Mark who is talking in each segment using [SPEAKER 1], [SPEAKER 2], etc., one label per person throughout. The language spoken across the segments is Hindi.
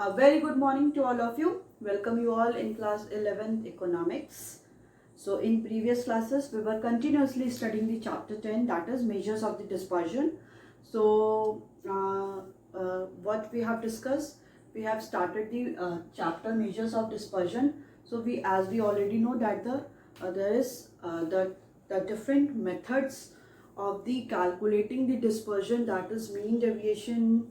[SPEAKER 1] A very good morning to all of you. Welcome you all in class 11th economics. So in previous classes we were continuously studying the chapter 10, that is measures of the dispersion. So what we have discussed, we have started the chapter measures of dispersion. So as we already know that there is the different methods of the calculating the dispersion, that is mean deviation,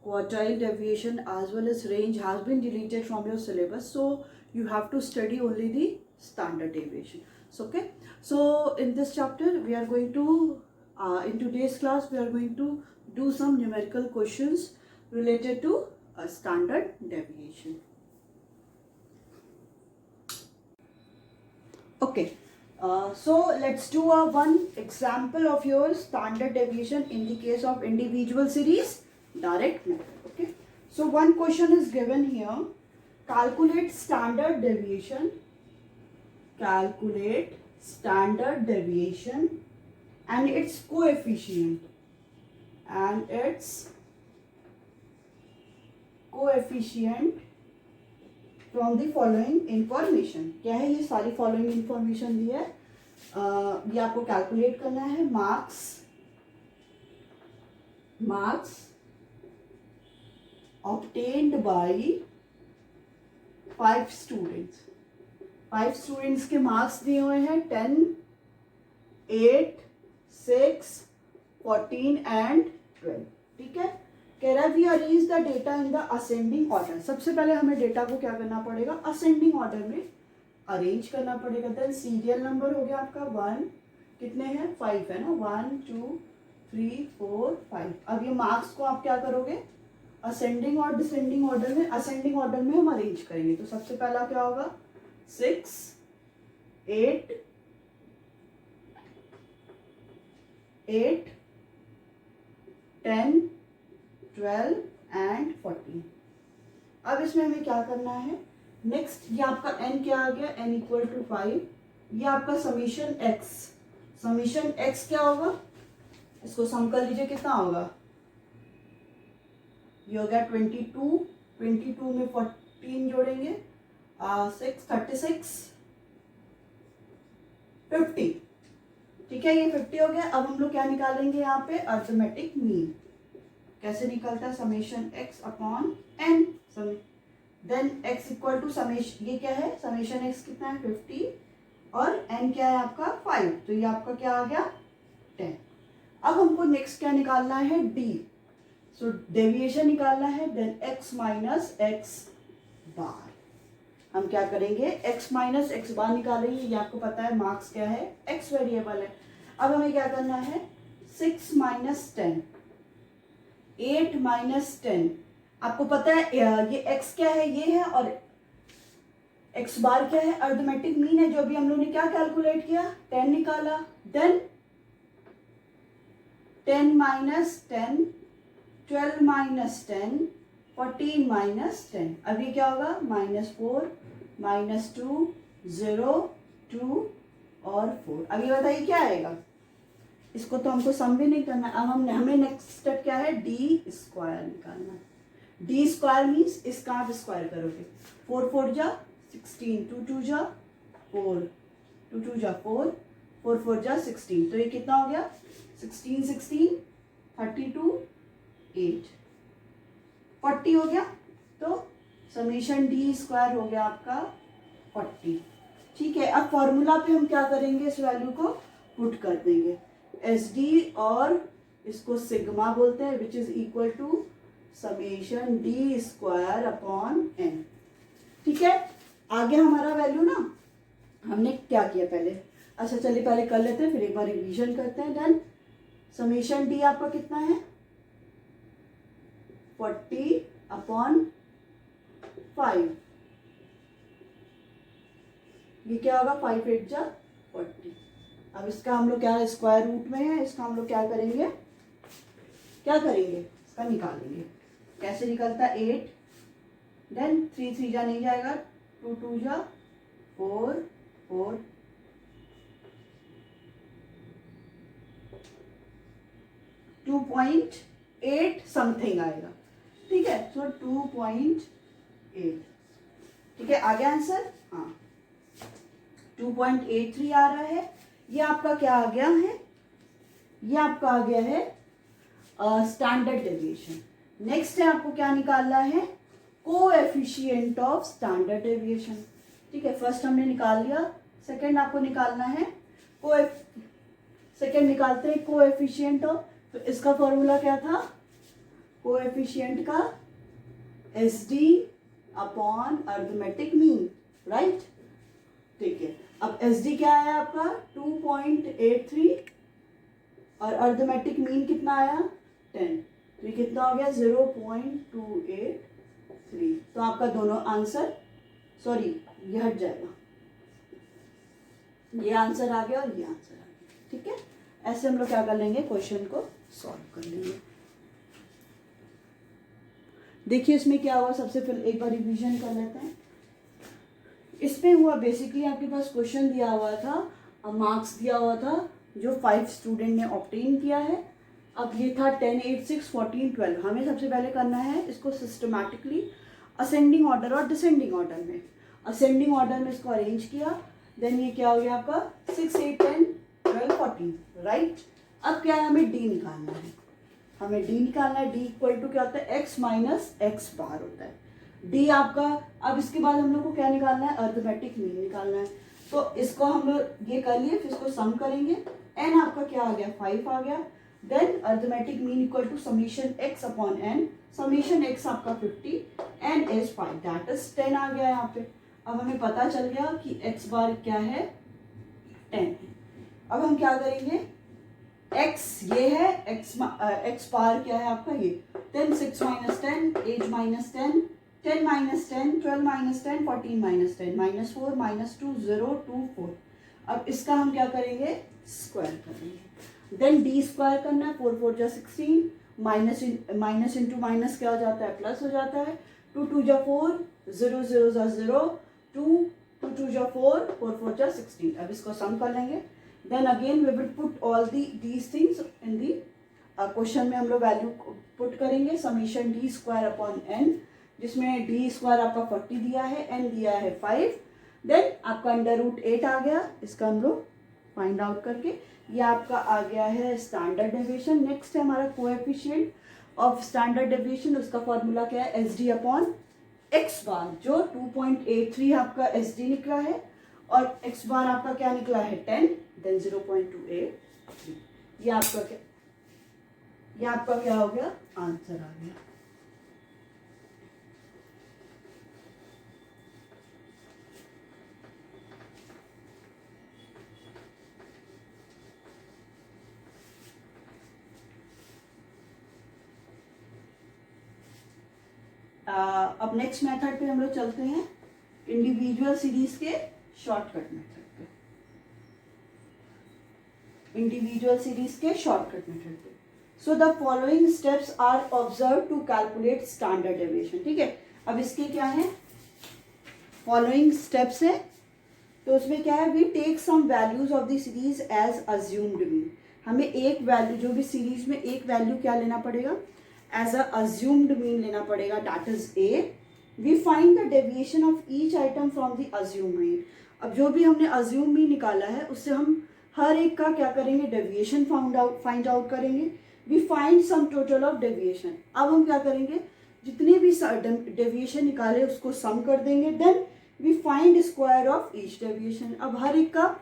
[SPEAKER 1] quartile deviation as well as range has been deleted from your syllabus, so you have to study only the standard deviation. So okay, so in this chapter we are going to in today's class we are going to do some numerical questions related to a standard deviation. Okay, so let's do one example of your standard deviation in the case of individual series direct method. Okay, so one question is given here: calculate standard deviation and its coefficient from the following information. क्या है ये सारी फॉलोइंग इंफॉर्मेशन दी है. ये आपको कैलकुलेट करना है. Marks obtained by 5 students. 5 students के मार्क्स दिए हुए हैं 10, 8, 6, 14 एंड 12. ठीक है. कह रहा है we arrange the data in the ascending order. सबसे पहले हमें डेटा को क्या करना पड़ेगा, असेंडिंग ऑर्डर में अरेंज करना पड़ेगा. देन सीरियल नंबर हो गया आपका 1, कितने हैं 5 है ना, 1 2 3 4 5. अब ये मार्क्स को आप क्या करोगे, असेंडिंग और डिसेंडिंग ऑर्डर में. असेंडिंग ऑर्डर में हम अरेंज करेंगे. तो सबसे पहला क्या होगा 6, 8, 10, 12 एंड 14. अब इसमें हमें क्या करना है, नेक्स्ट ये आपका n क्या आ गया, n इक्वल टू 5. ये आपका समीशन x क्या होगा, इसको सम कर लीजिए कितना होगा. ये हो गया 22 में 14 जोड़ेंगे 6, 36, 50. ठीक है, ये 50 हो गया. अब हम लोग क्या निकालेंगे यहाँ पे, अर्थमेटिक मीन. कैसे निकलता है, summation x upon n. Then x equal to summation, ये क्या है समेशन x कितना है 50 और n क्या है आपका 5. तो ये आपका क्या आ गया 10. अब हमको नेक्स्ट क्या निकालना है, d. सो डेविएशन निकालना है. देन x माइनस एक्स बार. हम क्या करेंगे, x माइनस एक्स बार निकालेंगे. ये आपको पता है मार्क्स क्या है, x वेरिएबल है. अब हमें क्या करना है, 6 माइनस 10, 8 माइनस 10. आपको पता है ये x क्या है, ये है, और x बार क्या है, अर्थमेटिक मीन है. जो अभी हम लोग ने क्या कैलकुलेट किया, 10 निकाला. Then 10 minus 10, 12 minus 10, 14 minus 10. अब ये क्या होगा, -4, -2, 0, 2 और 4. अब ये बताइए क्या आएगा. इसको तो हमको सम भी नहीं करना. अब हमें नेक्स्ट स्टेप क्या है, डी स्क्वायर निकालना. डी स्क्वायर मीन्स इसका आप स्क्वायर करोगे. 4 4 जा 16, 2 2 जा 4, 2 2 जा 4, 4 4 जा 16. तो ये कितना हो गया, 16 16 32 8 40 हो गया. तो समीशन डी स्क्वायर हो गया आपका 40. ठीक है. अब फॉर्मूला पे हम क्या करेंगे, इस वैल्यू को पुट कर देंगे. एस डी और इसको सिग्मा बोलते हैं, which is equal to summation d square upon n. ठीक है. आगे हमारा वैल्यू ना, हमने क्या किया पहले, अच्छा चलिए पहले कर लेते हैं, फिर एक बार रिवीजन करते हैं. देन समेशन डी आपका कितना है 40 अपॉन 5. ये क्या होगा, 5 8 जा 40. अब इसका हम लोग क्या स्क्वायर रूट में है, इसका हम लोग क्या करेंगे, इसका निकालेंगे. कैसे निकलता है 8. देन 3 3 जा नहीं जाएगा, 2 2 जा 4 4, 2.8 समथिंग आएगा. ठीक है. सो 2.8 ठीक है, आ गया आंसर। हाँ 2.83 आ रहा है। ये आपका क्या आ गया है, ये आपका आ गया है स्टैंडर्ड डेविएशन। नेक्स्ट है आपको क्या निकालना है, कोएफिशिएंट ऑफ स्टैंडर्ड डेविएशन। ठीक है, फर्स्ट हमने निकाल लिया, सेकंड आपको निकालना है सेकंड निकालते हैं कोएफिशिएंट ऑफ। तो इसका फॉर्मूला क्या था, कोएफिशिएंट का SD upon arithmetic mean, right. ठीक है, अब SD क्या आया आपका 2.83 और अरिथमेटिक मीन कितना आया 10, तो ये कितना हो गया 0.283। तो आपका दोनों आंसर, सॉरी ये हट जाएगा, ये आंसर आ गया और ये आंसर आ गया। ठीक है, ऐसे हम लोग क्या कर लेंगे, क्वेश्चन को सॉल्व कर लेंगे। देखिए इसमें क्या हुआ, सबसे पहले एक बार रिवीजन कर लेते हैं। इसमें हुआ बेसिकली आपके पास क्वेश्चन दिया हुआ था, मार्क्स दिया हुआ था जो 5 स्टूडेंट ने ऑब्टेन किया है। अब ये था 10, 8, 6, 14, 12। हमें सबसे पहले करना है इसको सिस्टमैटिकली असेंडिंग ऑर्डर और डिसेंडिंग ऑर्डर में। असेंडिंग ऑर्डर में इसको अरेंज किया, देन ये क्या हो गया आपका 6, 8, 10, 12, 14, राइट। अब क्या है, हमें डी निकालना है, हमें डी निकालना है। डी इक्वल टू क्या होता है, एक्स माइनस एक्स बार होता है डी आपका। अब इसके बाद हम लोग को क्या निकालना है, अरिथमेटिक मीन निकालना है। तो इसको हम लोग ये कर लिए, फिर इसको सम करेंगे। एन आपका क्या आ गया 5 आ गया। Then arithmetic mean equal to summation x upon n, summation x आपका 50, एन इज 5 दैट इज 10 आ गया यहाँ पे। अब हमें पता चल गया कि एक्स बार क्या है 10 है। अब हम क्या करेंगे, x ये है, x बार क्या है आपका ये 10, 6 minus 10, 8 minus 10, 10 minus 10, 12 minus 10, 14 minus 10, minus 4, minus 2, 0, 2, 4। अब इसका हम क्या करेंगे, स्क्वायर करेंगे। देन डी स्क्वायर करना है, 4 4 जा 16, माइनस इंटू माइनस क्या हो जाता है, प्लस हो जाता है। 2 2 जा 4, 0 0 जा 0, 2 2 2 जा 4, 4 4 जा 16। अब इसको सम कर लेंगे। Then again we will put all these things in the question में हम लोग वैल्यू पुट करेंगे। Summation d square upon n, जिसमें डी स्क्वायर आपका 40 दिया है, एन दिया है 5। देन आपका अंडर रूट 8 आ गया, इसका हम लोग फाइंड आउट करके ये आपका आ गया है स्टैंडर्ड डेविएशन। नेक्स्ट है हमारा कोएफिशिएंट ऑफ स्टैंडर्ड डेविएशन, उसका फॉर्मूला क्या है, एस डी अपॉन एक्स बार, जो 2.83 आपका एस डी निकला है और एक्स बार आपका क्या निकला है 10, देन 0.283। ये आपका क्या हो गया, आंसर आ गया। अब नेक्स्ट मेथड पे हम लोग चलते हैं, इंडिविजुअल सीरीज के शॉर्टकट मेथड पे। इंडिविजुअल सीरीज के शॉर्टकट मेथड पे। So the following steps are observe to calculate standard deviation. ठीक है, अब इसके क्या है, फॉलोइंग स्टेप्स है। तो उसमें क्या है, we take some values of the series as assumed mean. हमें एक वैल्यू, जो भी सीरीज में एक वैल्यू क्या लेना पड़ेगा, एज अ अज्यूम्ड मीन लेना पड़ेगा, that is A. We find the deviation of each item from the assumed mean. अब जो भी हमने अज्यूम मीन निकाला है उससे हम हर एक का क्या करेंगे, डेविएशन फाइंड आउट करेंगे। We find sum total of deviation. अब हम क्या करेंगे, जितने भी डेविएशन निकाले उसको सम कर देंगे। Then we find square of each deviation. अब हर एक का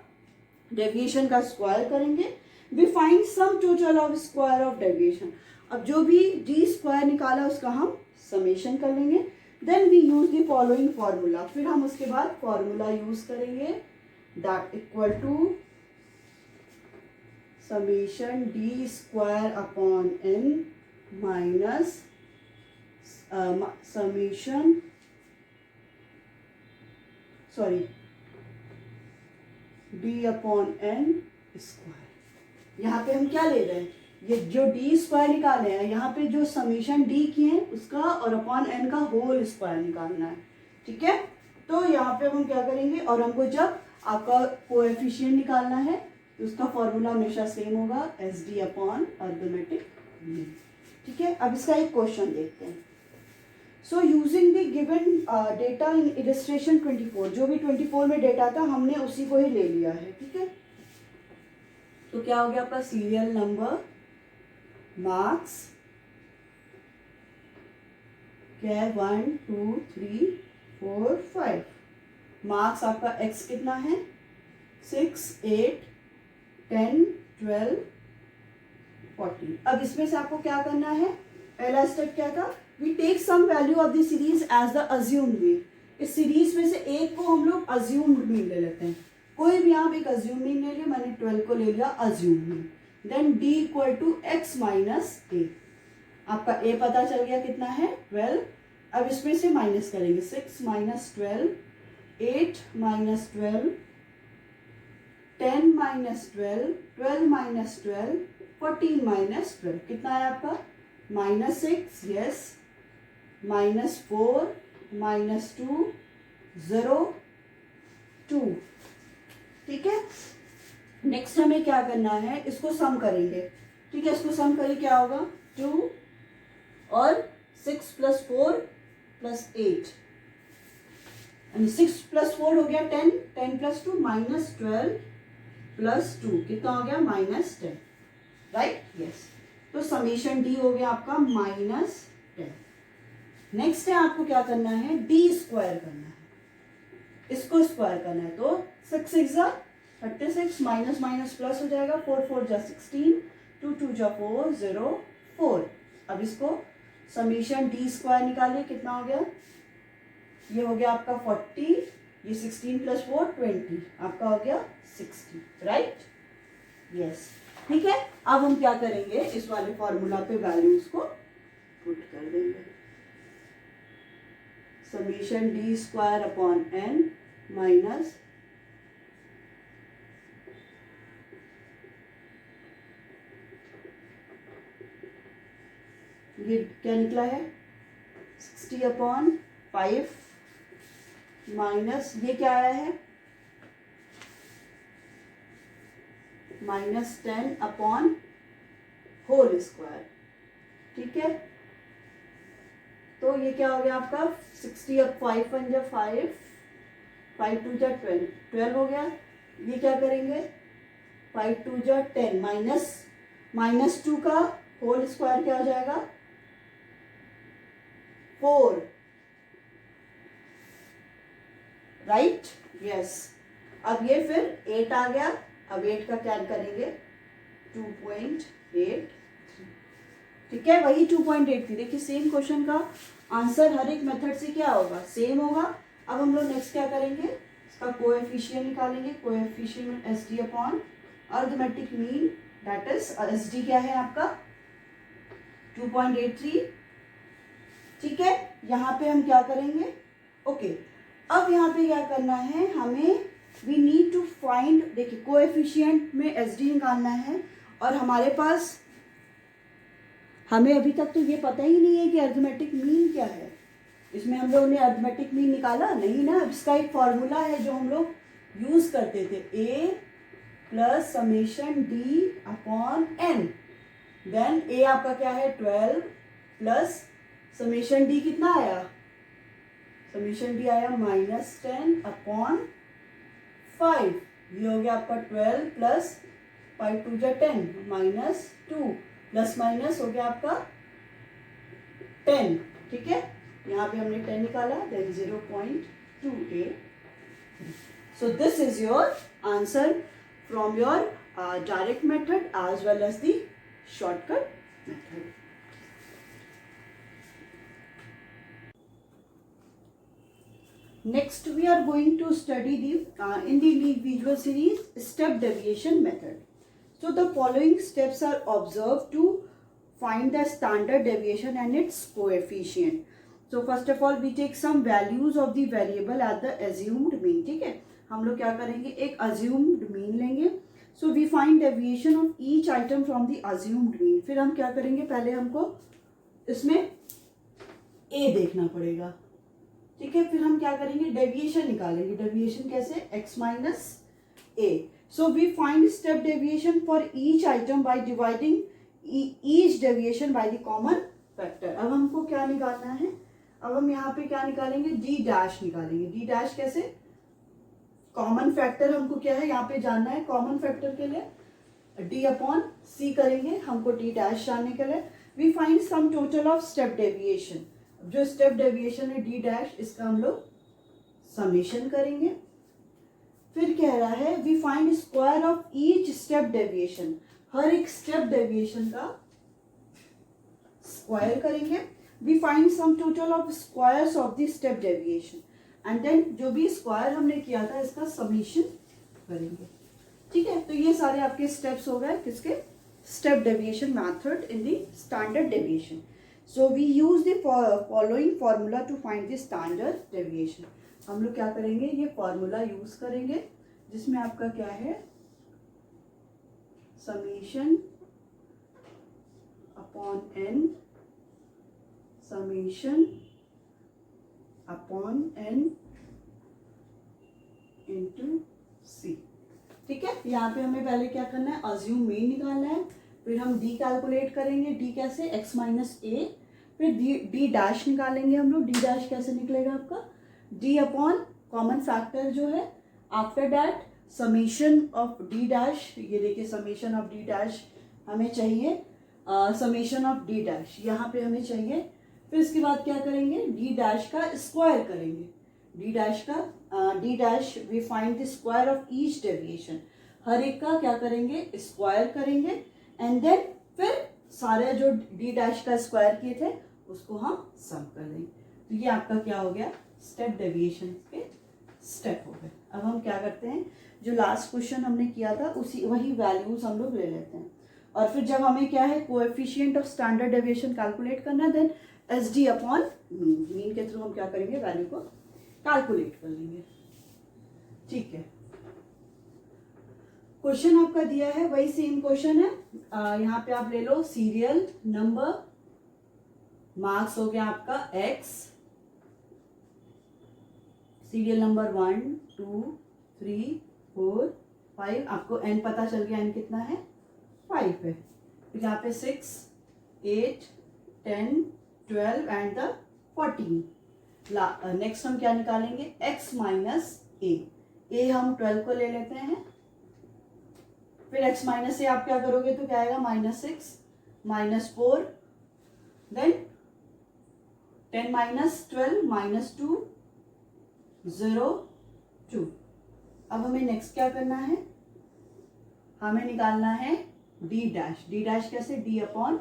[SPEAKER 1] डेविएशन का स्क्वायर करेंगे। We find sum total of square of deviation. अब जो भी डी स्क्वायर निकाला उसका हम समेशन कर लेंगे। Then we use the following formula. फिर हम उसके बाद फॉर्मूला यूज करेंगे, that equal to summation d square upon n minus summation d upon n square. यहाँ पे हम क्या ले रहे हैं, ये जो डी स्क्वायर निकाले हैं, यहाँ पे जो समीशन डी किए हैं उसका और अपॉन एन का होल स्क्वायर निकालना है। ठीक है, तो यहाँ पे हम क्या करेंगे, और हमको जब आपका कोएफिशिएंट निकालना है तो उसका फॉर्मूला हमेशा सेम होगा, S D upon arithmetic mean. ठीक है, अब इसका एक क्वेश्चन देखते हैं। So using the given data in illustration 24, जो भी 24 में डेटा था हमने उसी को ही ले लिया है, ठीक है। तो क्या हो गया आपका सीरियल नंबर, मार्क्स क्या है 1 2 3 4 5, मार्क्स आपका एक्स कितना है 6 8 10 12 40। अब इसमें से आपको क्या करना है, पहला स्टेप क्या था, we take some value of the series as the assumed mean. इस सीरीज में से एक को हम लोग अज्यूम्ड मीन ले लेते हैं, कोई भी आप एक अज्यूम मीन ले लिया, मैंने 12 को ले लिया assume mean. Then d equal to x minus A, आपका a पता चल गया कितना है 12। अब इसमें से माइनस करेंगे 6 minus 12, 8 minus 12, 10 minus 12, 12 minus 12, 14 minus 12, कितना है आपका -6, यस, -4, -2, 0, 2, ठीक है। नेक्स्ट हमें क्या करना है, इसको सम करेंगे, ठीक है। इसको सम करें क्या होगा 2 और 6 + 4 + 8, 6 + 4 हो गया 10, 10 + 2 -12 + 2 कितना हो गया -10, राइट, यस। तो समेशन डी हो गया आपका -10। नेक्स्ट है आपको क्या करना है, डी स्क्वायर करना है, इसको स्क्वायर करना है। तो 6 6 जा 36, माइनस माइनस प्लस हो जाएगा, 4 4 जा 16, 2 2 जा 4, 0 4। अब इसको समीशन डी स्क्वायर निकालिए, कितना हो गया, ये हो गया आपका 40, ये 16 + 4 20, आपका हो गया 60, राइट, यस, ठीक है। अब हम क्या करेंगे, इस वाले फॉर्मूला पे वैल्यूज को पुट कर देंगे, summation d square upon n minus ये क्या निकला है 60/5 माइनस ये क्या आया है -10/होल स्क्वायर, ठीक है। तो ये क्या हो गया आपका 60, अब 5 × 5, 5 × 2 = 12 हो गया। ये क्या करेंगे 5 × 2 = 10, -2 का होल स्क्वायर क्या हो जाएगा 4, राइट, यस। अब ये फिर 8 आ गया, अब 8 का क्या करेंगे 2.83, ठीक है, वही 2.83। देखिए सेम क्वेश्चन का आंसर हर एक मेथड से क्या होगा, सेम होगा। अब हम लोग नेक्स्ट क्या करेंगे, इसका कोएफिशिएंट निकालेंगे, coefficient SD upon arithmetic mean, that is SD क्या है आपका 2.83, ठीक है। यहाँ पे हम क्या करेंगे, ओके। अब यहाँ पे क्या करना है हमें, वी नीड टू फाइंड, देखिए कोएफिशिएंट में SD निकालना है, और हमारे पास हमें अभी तक तो ये पता ही नहीं है कि अरिथमेटिक मीन क्या है। इसमें हम लोगों ने अरिथमेटिक मीन निकाला नहीं ना, इसका एक फॉर्मूला है जो हम लोग यूज करते थे, A + summation D upon n। Then A आपका क्या है 12 प्लस समेशन D कितना आया, समेशन D आया -10/5, ये हो गया आपका 12 प्लस 5 2 = 10, -2 प्लस माइनस हो गया आपका 10, ठीक है। यहाँ पे हमने 10 निकाला, then 0.28। So this is your answer from your direct method as well as the shortcut method. Next we are going to study the in the individual series step deviation method. So the following steps are observed to find the standard deviation and its coefficient. So first of all we take some values of the variable at the assumed mean, ठीक है। हम लोग क्या करेंगे, एक assumed mean लेंगे। So we find deviation of each item from the assumed mean। फिर हम क्या करेंगे, पहले हमको इसमें A देखना पड़ेगा, ठीक है। फिर हम क्या करेंगे, डेविएशन निकालेंगे। डेविएशन कैसे, x minus a। So we find step deviation for each item by dividing each deviation by the common factor. अब हमको क्या निकालना है, अब हम यहाँ पे क्या निकालेंगे, डी डैश निकालेंगे। डी डैश कैसे, कॉमन फैक्टर हमको क्या है यहाँ पे जानना है, कॉमन फैक्टर के लिए डी अपॉन सी करेंगे, हमको डी डैश जानने के लिए। We find sum total of step deviation, जो स्टेप डेविएशन है डी डैश, इसका हम लोग समेशन करेंगे। फिर कह रहा है we find square of each step deviation, हर एक स्टेप डेविएशन का स्क्वायर करेंगे। We find sum total of squares of the step deviation and then जो भी स्क्वायर हमने किया था इसका समेशन करेंगे। ठीक है, तो ये सारे आपके स्टेप्स हो गए किसके, step deviation method in the standard deviation. So we use the following formula to find the standard deviation. हम लोग क्या करेंगे, ये फॉर्मूला यूज करेंगे जिसमें आपका क्या है, summation upon N, summation upon N into C. ठीक है, यहाँ पे हमें पहले क्या करना है, अज्यूम मीन निकालना है, फिर हम डी कैलकुलेट करेंगे, डी कैसे, एक्स माइनस ए, फिर डी डैश निकालेंगे हम लोग। डी डैश कैसे निकलेगा आपका, डी अपॉन कॉमन फैक्टर जो है, after that summation of D dash, ये देखिए समेशन ऑफ डी डैश हमें चाहिए, समेशन ऑफ डी डैश यहाँ पे हमें चाहिए। फिर इसके बाद क्या करेंगे, डी डैश का स्क्वायर करेंगे, डी डैश का D dash we find the square of each deviation, हर एक का क्या करेंगे, स्क्वायर करेंगे एंड देन फिर सारे जो डी डैश का स्क्वायर किए थे उसको हम सम कर देंगे। तो ये आपका क्या हो गया, स्टेप डेविएशन के स्टेप हो गए। अब हम क्या करते हैं, जो लास्ट क्वेश्चन हमने किया था उसी वही वैल्यूज हम लोग ले लेते हैं, और फिर जब हमें क्या है coefficient of standard deviation calculate करना है, then S D upon mean, mean के थ्रू हम क्या करेंगे, वैल्यू को कैलकुलेट कर लेंगे। ठीक है, क्वेश्चन आपका दिया है वही सेम क्वेश्चन है, यहाँ पे आप ले लो सीरियल नंबर, मार्क्स हो गया आपका x, सीरियल नंबर 1 2 3 4 5, आपको n पता चल गया, n कितना है 5 है। फिर यहाँ पे 6 8 10 12 एंड द 14। नेक्स्ट हम क्या निकालेंगे, x माइनस ए हम 12 को ले लेते हैं, फिर x माइनस ए आप क्या करोगे तो क्या आएगा, -6 -4 देन 10 माइनस 12 -2 0 2। अब हमें नेक्स्ट क्या करना है, हमें निकालना है डी डैश। डी डैश कैसे, डी अपॉन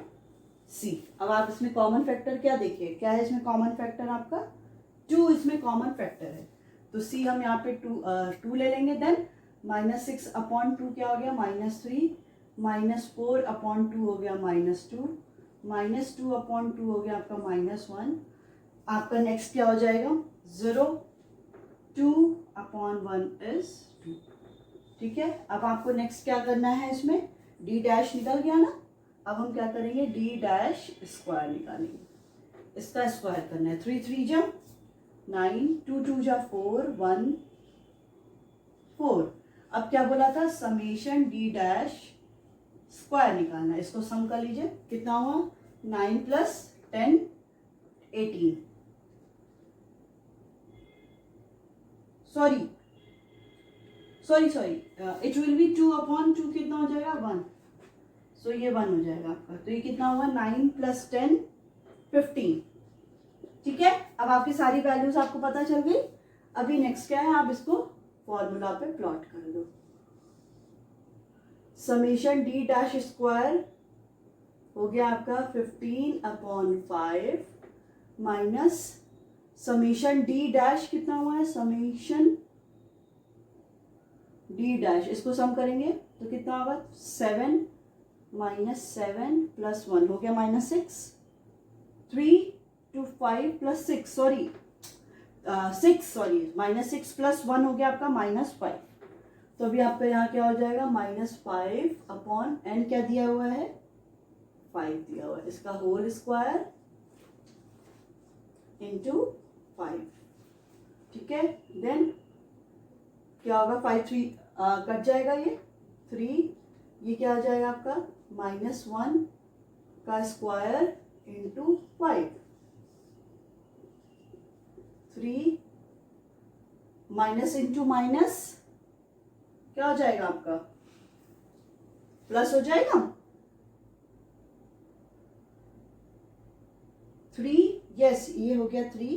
[SPEAKER 1] सी। अब आप इसमें कॉमन फैक्टर क्या देखिए, क्या है इसमें कॉमन फैक्टर आपका 2, इसमें कॉमन फैक्टर है, तो सी हम यहाँ पे 2 ले लेंगे। देन -6 अपॉन 2 क्या हो गया, -3, -4 अपॉन 2 हो गया -2, -2 अपॉन 2 हो गया आपका -1। आपका नेक्स्ट क्या हो जाएगा, 0 2 अपॉन 1 इज 2। ठीक है, अब आपको नेक्स्ट क्या करना है, इसमें डी डैश निकल गया ना, अब हम क्या करेंगे, डी डैश स्क्वायर निकालेंगे, इसका स्क्वायर करना है। 3 3 जा 9, 2 2 जा 4 1 4। अब क्या बोला था, समेशन डी डैश स्क्वायर निकालना है, इसको सम कर लीजिए, कितना हुआ 9 + 10 18, sorry it will be 2 upon 2, कितना हो जाएगा 1, सो ये 1 हो जाएगा आपका। तो ये कितना हुआ 9 + 10 15। ठीक है, अब आपकी सारी वैल्यूज आपको पता चल गई। अभी नेक्स्ट क्या है, आप इसको फॉर्मूला पे प्लॉट कर दो। समेशन डी डैश स्क्वायर हो गया आपका 15/5 माइनस समेशन डी डैश कितना हुआ है, समेशन डी डैश, इसको सम करेंगे तो कितना होगा 7 -7 + 1 हो गया -6, 3 to 5 + 6 सॉरी -6 + 1 हो गया आपका -5। तो अभी आपका यहाँ क्या हो जाएगा, -5 अपॉन n क्या दिया हुआ है, 5 दिया हुआ है, इसका होल स्क्वायर इंटू 5। ठीक है, देन क्या होगा, 5 3 कट जाएगा, ये 3, ये क्या आ जाएगा आपका -1 का square into 5। 3 minus into minus क्या हो जाएगा आपका, प्लस हो जाएगा 3, यस ये हो गया 3,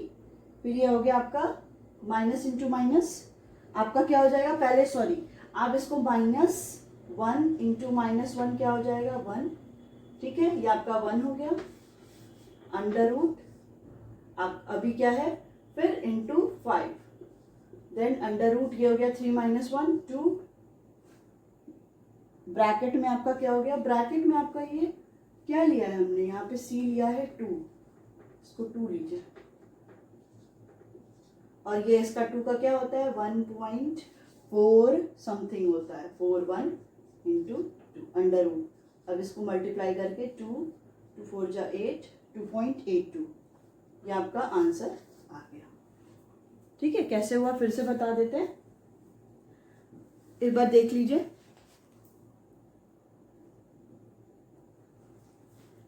[SPEAKER 1] फिर ये हो गया आपका माइनस इंटू माइनस, आपका क्या हो जाएगा, पहले सॉरी आप इसको -1 इंटू -1 क्या हो जाएगा 1, ठीक है, ये आपका 1 हो गया, अंडर रूट अब अभी क्या है फिर इंटू 5, देन अंडर रूट ये हो गया 3 - 1 2, ब्रैकेट में आपका क्या हो गया, ब्रैकेट में आपका ये क्या लिया है हमने, यहाँ पे c लिया है 2, इसको 2 लीजिए, और ये इसका 2 का क्या होता है 1.4 समथिंग होता है, 41 इंटू 2 अंडर रूट, अब इसको मल्टीप्लाई करके 2 2 4 जा 8 2.82, ये आपका आंसर आ गया। ठीक है, कैसे हुआ फिर से बता देते हैं, एक बार देख लीजिए,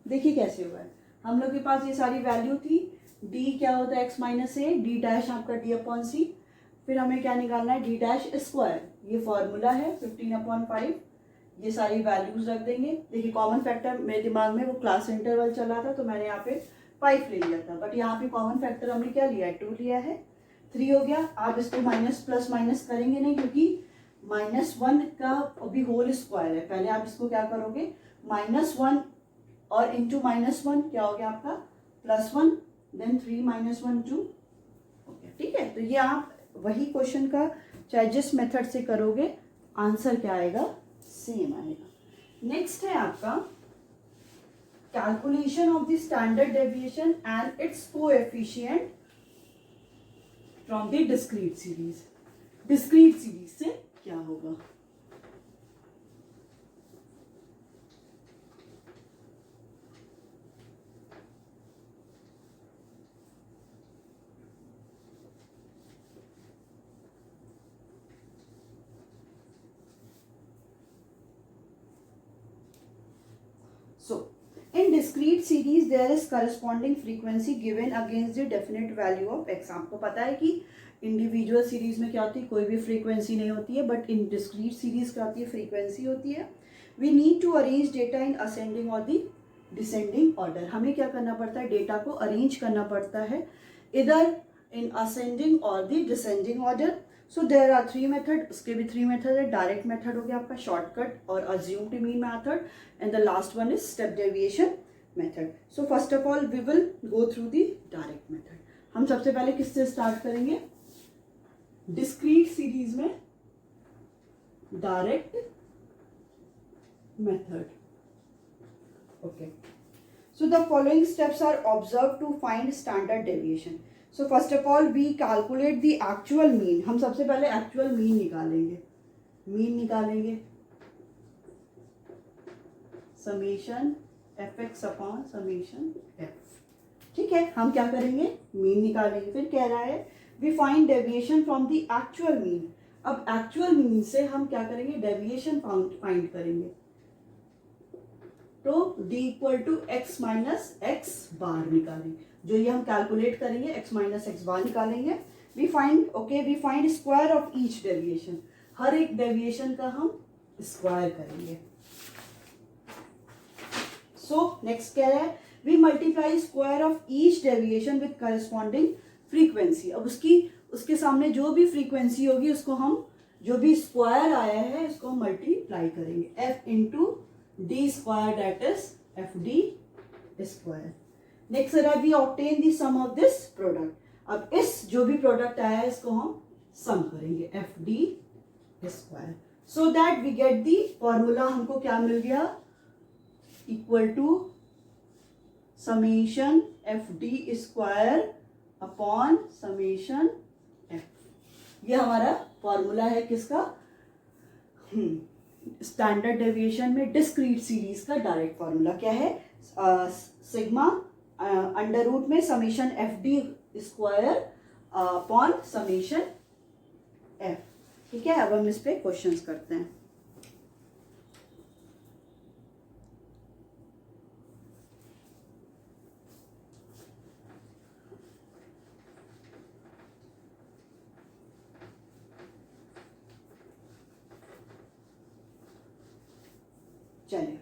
[SPEAKER 1] देखिए कैसे हुआ है, हम लोग के पास ये सारी वैल्यू थी, d क्या होता है x माइनस ए, डी डैश आपका d अपॉन सी, फिर हमें क्या निकालना है d डैश स्क्वायर, ये फॉर्मूला है 15/5, ये सारी वैल्यूज रख देंगे। देखिए कॉमन फैक्टर मेरे दिमाग में वो क्लास इंटरवल चला था तो मैंने यहाँ पे 5 ले लिया था, बट यहाँ पे कॉमन फैक्टर हमने क्या लिया है 2 लिया है, 3 हो गया। आप इसको माइनस प्लस माइनस करेंगे नहीं क्योंकि -1 का अभी होल स्क्वायर है, पहले आप इसको क्या करोगे -1 और इंटू -1 क्या हो गया आपका +1, देन 3 - 1 2, ओके ठीक है। तो ये आप वही क्वेश्चन का चाहे जिस मेथड से करोगे आंसर क्या आएगा, सेम आएगा। नेक्स्ट है आपका calculation of the standard deviation and its coefficient from the discrete series. Discrete series से क्या होगा, so in discrete series there is corresponding frequency given against the definite value of x। आपको पता है कि इंडिविजुअल सीरीज में क्या होती है, कोई भी फ्रीक्वेंसी नहीं होती है, बट इन डिस्क्रीट सीरीज क्या होती है, फ्रीक्वेंसी होती है। We need to arrange data in ascending और दी डिसेंडिंग ऑर्डर। हमें क्या करना पड़ता है, डेटा को अरेंज करना पड़ता है इधर इन असेंडिंग और the descending order. So there are 3 method, उसके भी 3 मेथड है। डायरेक्ट मेथड हो गया आपका, शॉर्टकट और assumed mean method, and the last one is step deviation method. So first of all we will go through the direct method. हम सबसे पहले किससे स्टार्ट करेंगे, डिस्क्रीट सीरीज में direct method. Okay, so the following steps are observed to find standard deviation. So first of all we calculate the actual mean। हम सबसे पहले actual mean निकालेंगे, mean निकालेंगे summation fx upon summation f। ठीक है, हम क्या करेंगे, mean निकालेंगे। फिर कह रहा है we find deviation from the actual mean। अब actual mean से हम क्या करेंगे, deviation find करेंगे। तो d = x - x बार निकालेंगे, जो ये हम कैलकुलेट करेंगे x - x बार निकालेंगे। We find square of each deviation, हर एक डेविएशन का हम स्क्वायर करेंगे। सो नेक्स्ट क्या है, we multiply square of each deviation with corresponding frequency. अब उसके सामने जो भी फ्रीक्वेंसी होगी उसको हम, जो भी स्क्वायर आया है इसको हम मल्टीप्लाई करेंगे, f into d square, that is fd square। next है we obtain the sum of this product। अब इस जो भी प्रोडक्ट आया है इसको हम सम करेंगे fd square, so that we get the formula। हमको क्या मिल गया, equal to summation fd square upon summation f। ये हमारा फॉर्मूला है किसका, स्टैंडर्ड डेविएशन में डिस्क्रीट सीरीज का डायरेक्ट फॉर्मूला क्या है, सिग्मा अंडर रूट में summation F D square upon summation F. ठीक है, अब हम इस पे क्वेश्चंस करते हैं। चलिए,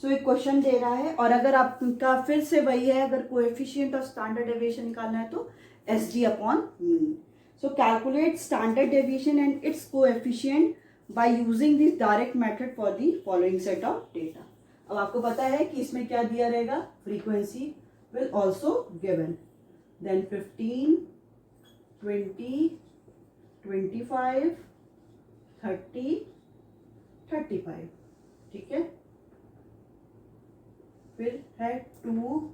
[SPEAKER 1] सो एक क्वेश्चन दे रहा है, और अगर आपका फिर से वही है, अगर कोएफिशिएंट ऑफ स्टैंडर्ड डेविएशन निकालना है तो S D upon mean. So calculate standard deviation and its coefficient by using this direct method for the following set of data. अब आपको पता है कि इसमें क्या दिया रहेगा, frequency will also given, then 15, 20, 25, 30, 35. ठीक है, फिर है 2,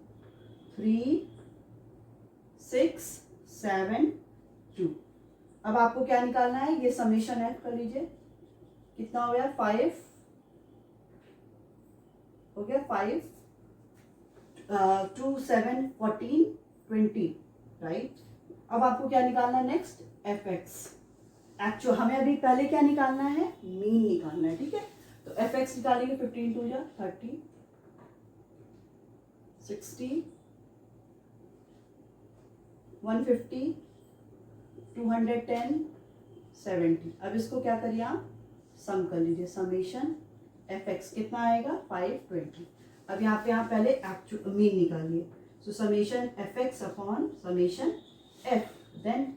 [SPEAKER 1] 3, 6, 7, 2. अब आपको क्या निकालना है, ये समेशन एफ कर लीजिए. कितना हो गया, 5 हो गया, 5, 2, 7, 14, 20, राइट. अब आपको क्या निकालना है नेक्स्ट, एफ एक्स. एक्चुअल हमें अभी पहले क्या निकालना है, मीन निकालना है. ठीक है, तो एफ एक्स निकालेंगे. 15 2 जा 30, 60, 150, 210, 70. अब इसको क्या करिए आप, सम कर लीजिए. समेशन एफ एक्स कितना आएगा, 520. अब यहाँ पे आप पहले एक्चुअल मीन निकालिए. So summation F X upon summation F, then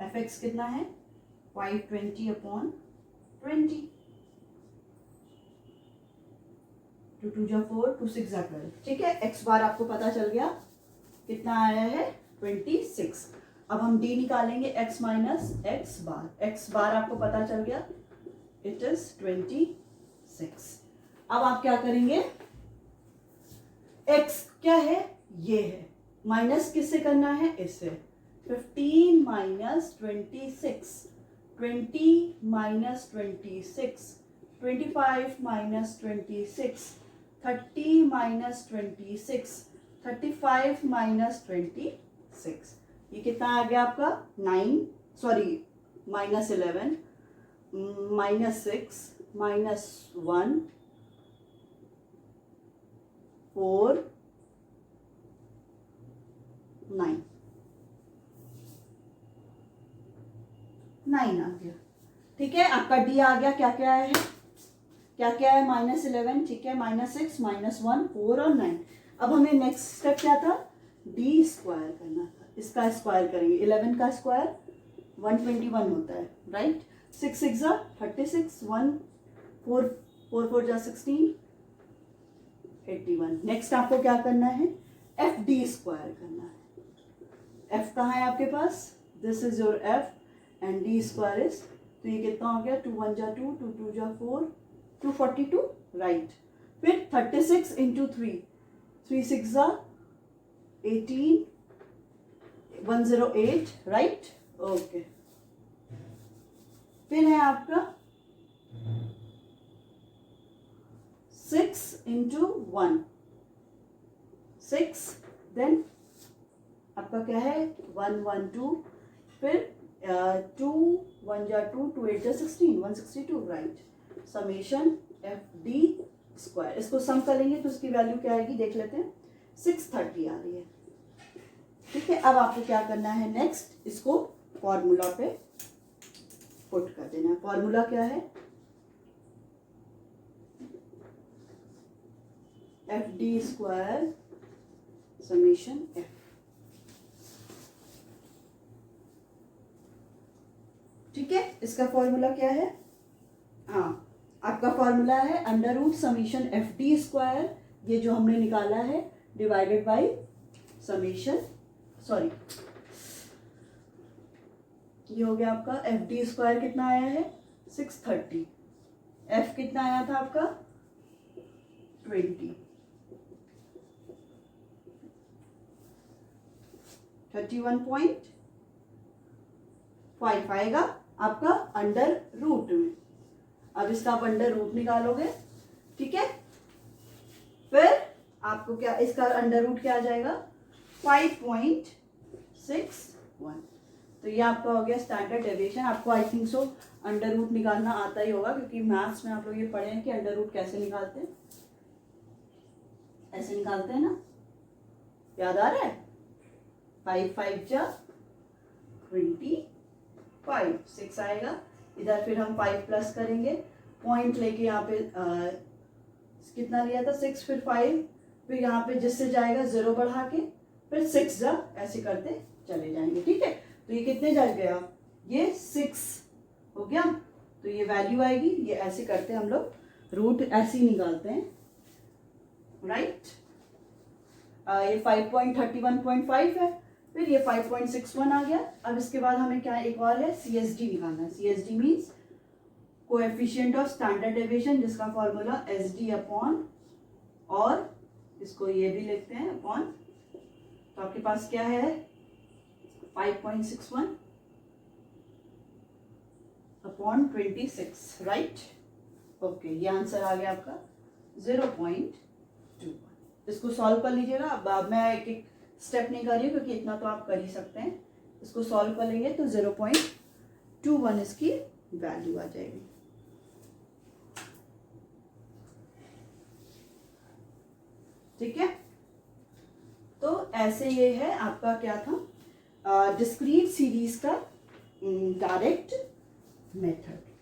[SPEAKER 1] F X कितना है, 520 अपॉन 20. 2 2 जा 4, 2 6 जा 12. ठीक है, एक्स बार आपको पता चल गया कितना आया है, 26. अब हम डी निकालेंगे, एक्स माइनस एक्स बार. एक्स बार आपको पता चल गया, इट इज 26. अब आप क्या करेंगे, एक्स क्या है, ये है, माइनस किससे करना है, इससे. 15 minus 26, 20 minus 26, 25 minus 26, 30 minus 26, 35 minus 26. ये कितना आ गया आपका, 9, सॉरी माइनस 11, माइनस 6, माइनस 1, 4, 9 आ गया. ठीक है, आपका डी आ गया. क्या क्या है, क्या क्या है, माइनस 11, ठीक है, माइनस 6, माइनस 1, 4 और 9. अब हमें नेक्स्ट स्टेप क्या था, डी स्क्वायर करना था. इसका स्क्वायर करेंगे. 11 का स्क्वायर 121 होता है, राइट. 6 6 जा 36, 1 4 4 4 जा 16, 81. नेक्स्ट आपको क्या करना है, एफ डी स्क्वायर करना है. एफ कहाँ है आपके पास, this is your F and D square is, तो ये कितना हो गया, 2 1 जा 2, 2 2 जा 4, 242, राइट. फिर 36 इंटू 3, 3 6 जा 18, 108, राइट. ओके, फिर है आपका 6 इंटू 1, 6, देन आपका क्या है, 1 1 2, फिर 2 1 जा 2, 2 8 जा 16, 162, right. Summation F D square, इसको सम करेंगे तो इसकी वैल्यू क्या आएगी, देख लेते हैं. 630 आ रही है. ठीक है, अब आपको क्या करना है नेक्स्ट, इसको फॉर्मूला पे पुट कर देना है. फॉर्मूला क्या है, F D square summation F. ठीक है, इसका फॉर्मूला क्या है, हाँ आपका फॉर्मूला है under root summation F D square, ये जो हमने निकाला है, डिवाइडेड बाय समेशन, सॉरी ये हो गया आपका एफ डी स्क्वायर कितना आया है, 630. एफ कितना आया था आपका, 20, 31.5 आएगा आपका अंडर रूट में. अब इसका आप अंडर रूट निकालोगे. ठीक है, फिर आपको क्या, इसका अंडर रूट क्या आ जाएगा, 5.61. तो ये आपका हो गया स्टैंडर्ड डेविएशन. आपको I think so under root निकालना आता ही होगा, क्योंकि मैथ्स में आप लोग ये पढ़े हैं कि अंडर रूट कैसे निकालते हैं, ऐसे निकालते हैं ना, याद आ रहा है. 5 5 जा 25, 6 आएगा. इधर फिर हम 5 प्लस करेंगे, पॉइंट लेके यहाँ पे कितना लिया था 6, फिर 5, फिर यहाँ पे जिससे जाएगा 0 बढ़ा के, फिर 6 जा, ऐसे करते चले जाएंगे। ठीक है, तो ये कितने जा गया, ये 6 हो गया, तो ये वैल्यू आएगी। ये ऐसे करते हम लोग रूट ऐसे ही निकालते हैं, राइट। ये 5.31.5 है, फिर ये 5.61 आ गया। अब इसके बाद हमें क्या एक और है, CSD निकालना है। CSD means coefficient of standard deviation, जिसका फॉर्मूला SD अपॉन, और इसको ये भी लिखते हैं अपॉन, तो आपके पास क्या है 5.61 अपॉन 26, राइट। ओके, ये आंसर आ गया आपका 0.21। इसको सॉल्व कर लीजिएगा। अब मैं एक एक स्टेप नहीं कर रही हूँ क्योंकि इतना तो आप कर ही सकते हैं। इसको सॉल्व कर लेंगे तो 0.21 इसकी वैल्यू आ जाएगी। ठीक है, तो ऐसे ये है आपका क्या था, डिस्क्रीट सीरीज का डायरेक्ट मेथड।